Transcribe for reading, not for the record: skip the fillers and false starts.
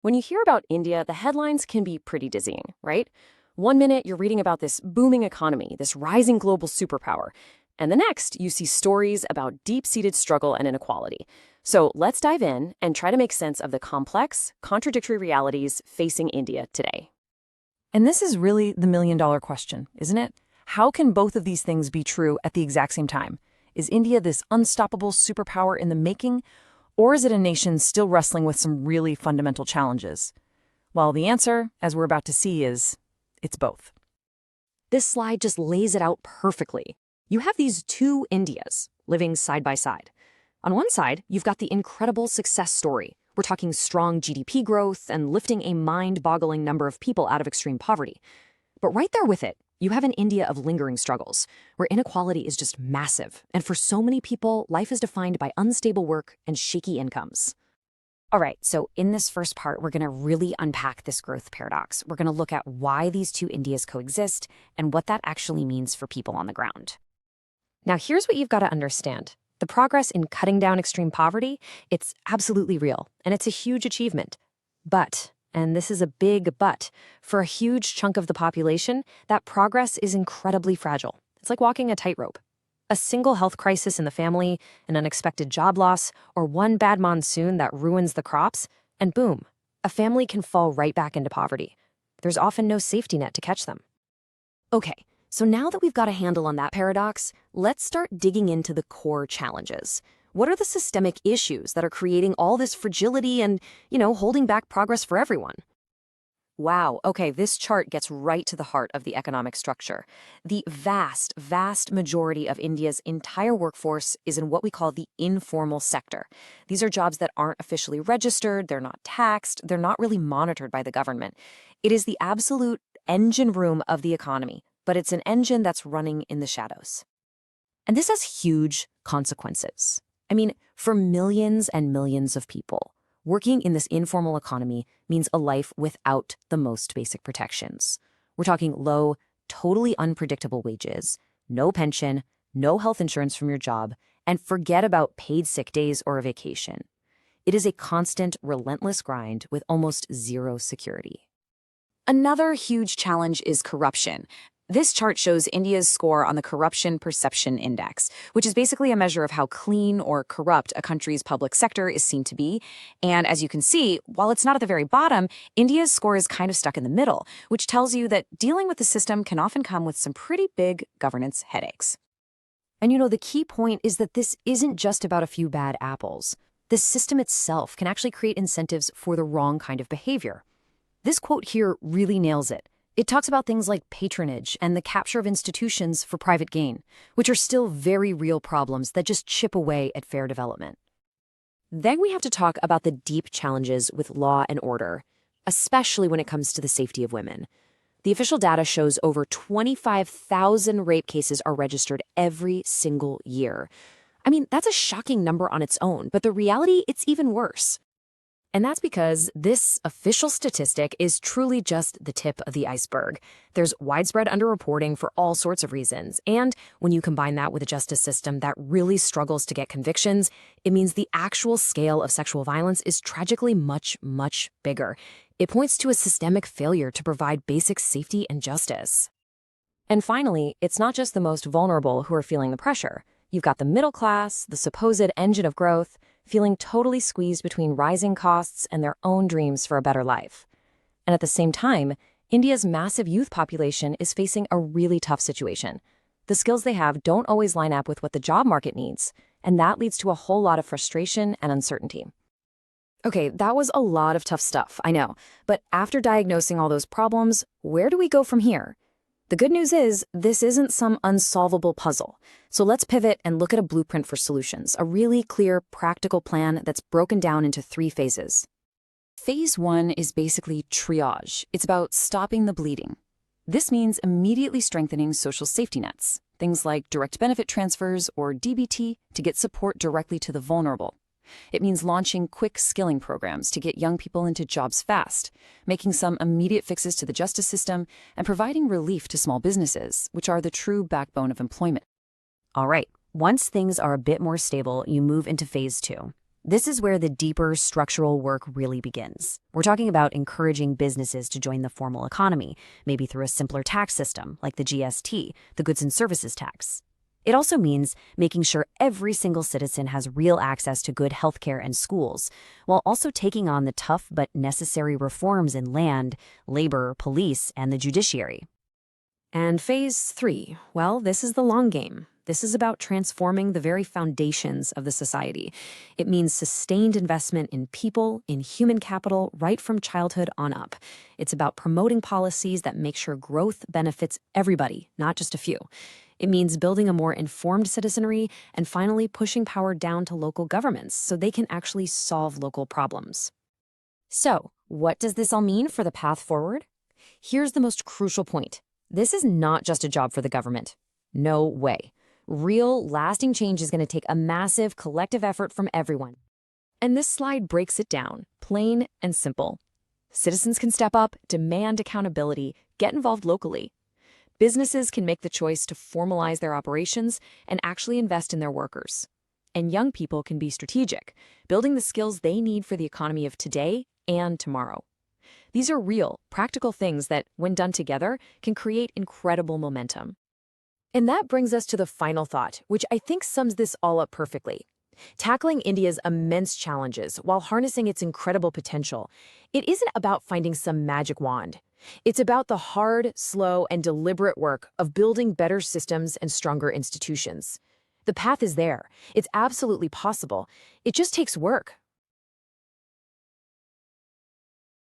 When you hear about India, the headlines can be pretty dizzying, right? One minute you're reading about this booming economy, this rising global superpower, and the next you see stories about deep-seated struggle and inequality. So let's dive in and try to make sense of the complex, contradictory realities facing India today. And this is really the million-dollar question, isn't it? How can both of these things be true at the exact same time? Is India this unstoppable superpower in the making, or is it a nation still wrestling with some really fundamental challenges? Well, the answer, as we're about to see, is it's both. This slide just lays it out perfectly. You have these two Indias living side by side. On one side, you've got the incredible success story. We're talking strong GDP growth and lifting a mind-boggling number of people out of extreme poverty. But right there with it, you have an India of lingering struggles, where inequality is just massive, and for so many people, life is defined by unstable work and shaky incomes. All right, so in this first part, we're going to really unpack this growth paradox. We're going to look at why these two Indias coexist and what that actually means for people on the ground. Now, here's what you've got to understand. The progress in cutting down extreme poverty, it's absolutely real, and it's a huge achievement. But, and this is a big but, for a huge chunk of the population, that progress is incredibly fragile. It's like walking a tightrope. A single health crisis in the family, an unexpected job loss, or one bad monsoon that ruins the crops, and boom, a family can fall right back into poverty. There's often no safety net to catch them. Okay, so now that we've got a handle on that paradox, let's start digging into the core challenges. What are the systemic issues that are creating all this fragility and, holding back progress for everyone? Wow, okay, this chart gets right to the heart of the economic structure. The vast, vast majority of India's entire workforce is in what we call the informal sector. These are jobs that aren't officially registered, they're not taxed, they're not really monitored by the government. It is the absolute engine room of the economy, but it's an engine that's running in the shadows. And this has huge consequences. For millions and millions of people, working in this informal economy means a life without the most basic protections. We're talking low, totally unpredictable wages, no pension, no health insurance from your job, and forget about paid sick days or a vacation. It is a constant, relentless grind with almost zero security. Another huge challenge is corruption. This chart shows India's score on the Corruption Perception Index, which is basically a measure of how clean or corrupt a country's public sector is seen to be. And as you can see, while it's not at the very bottom, India's score is kind of stuck in the middle, which tells you that dealing with the system can often come with some pretty big governance headaches. And the key point is that this isn't just about a few bad apples. The system itself can actually create incentives for the wrong kind of behavior. This quote here really nails it. It talks about things like patronage and the capture of institutions for private gain, which are still very real problems that just chip away at fair development. Then we have to talk about the deep challenges with law and order, especially when it comes to the safety of women. The official data shows over 25,000 rape cases are registered every single year. That's a shocking number on its own, but the reality, it's even worse. And that's because this official statistic is truly just the tip of the iceberg. There's widespread underreporting for all sorts of reasons. And when you combine that with a justice system that really struggles to get convictions, it means the actual scale of sexual violence is tragically much, much bigger. It points to a systemic failure to provide basic safety and justice. And finally, it's not just the most vulnerable who are feeling the pressure. You've got the middle class, the supposed engine of growth, feeling totally squeezed between rising costs and their own dreams for a better life. And at the same time, India's massive youth population is facing a really tough situation. The skills they have don't always line up with what the job market needs, and that leads to a whole lot of frustration and uncertainty. Okay, that was a lot of tough stuff, I know. But after diagnosing all those problems, where do we go from here? The good news is, this isn't some unsolvable puzzle. So let's pivot and look at a blueprint for solutions, a really clear, practical plan that's broken down into 3 phases. Phase 1 is basically triage. It's about stopping the bleeding. This means immediately strengthening social safety nets, things like direct benefit transfers or DBT to get support directly to the vulnerable. It means launching quick skilling programs to get young people into jobs fast, making some immediate fixes to the justice system, and providing relief to small businesses, which are the true backbone of employment. All right, once things are a bit more stable, you move into phase 2. This is where the deeper structural work really begins. We're talking about encouraging businesses to join the formal economy, maybe through a simpler tax system like the GST, the Goods and Services Tax. It also means making sure every single citizen has real access to good healthcare and schools, while also taking on the tough but necessary reforms in land, labor, police, and the judiciary. And phase 3, well, this is the long game. This is about transforming the very foundations of the society. It means sustained investment in people, in human capital, right from childhood on up. It's about promoting policies that make sure growth benefits everybody, not just a few. It means building a more informed citizenry and finally pushing power down to local governments so they can actually solve local problems. So, what does this all mean for the path forward? Here's the most crucial point. This is not just a job for the government. No way. Real, lasting change is going to take a massive collective effort from everyone. And this slide breaks it down, plain and simple. Citizens can step up, demand accountability, get involved locally. Businesses can make the choice to formalize their operations and actually invest in their workers. And young people can be strategic, building the skills they need for the economy of today and tomorrow. These are real, practical things that, when done together, can create incredible momentum. And that brings us to the final thought, which I think sums this all up perfectly. Tackling India's immense challenges while harnessing its incredible potential, it isn't about finding some magic wand. It's about the hard, slow, and deliberate work of building better systems and stronger institutions. The path is there. It's absolutely possible. It just takes work,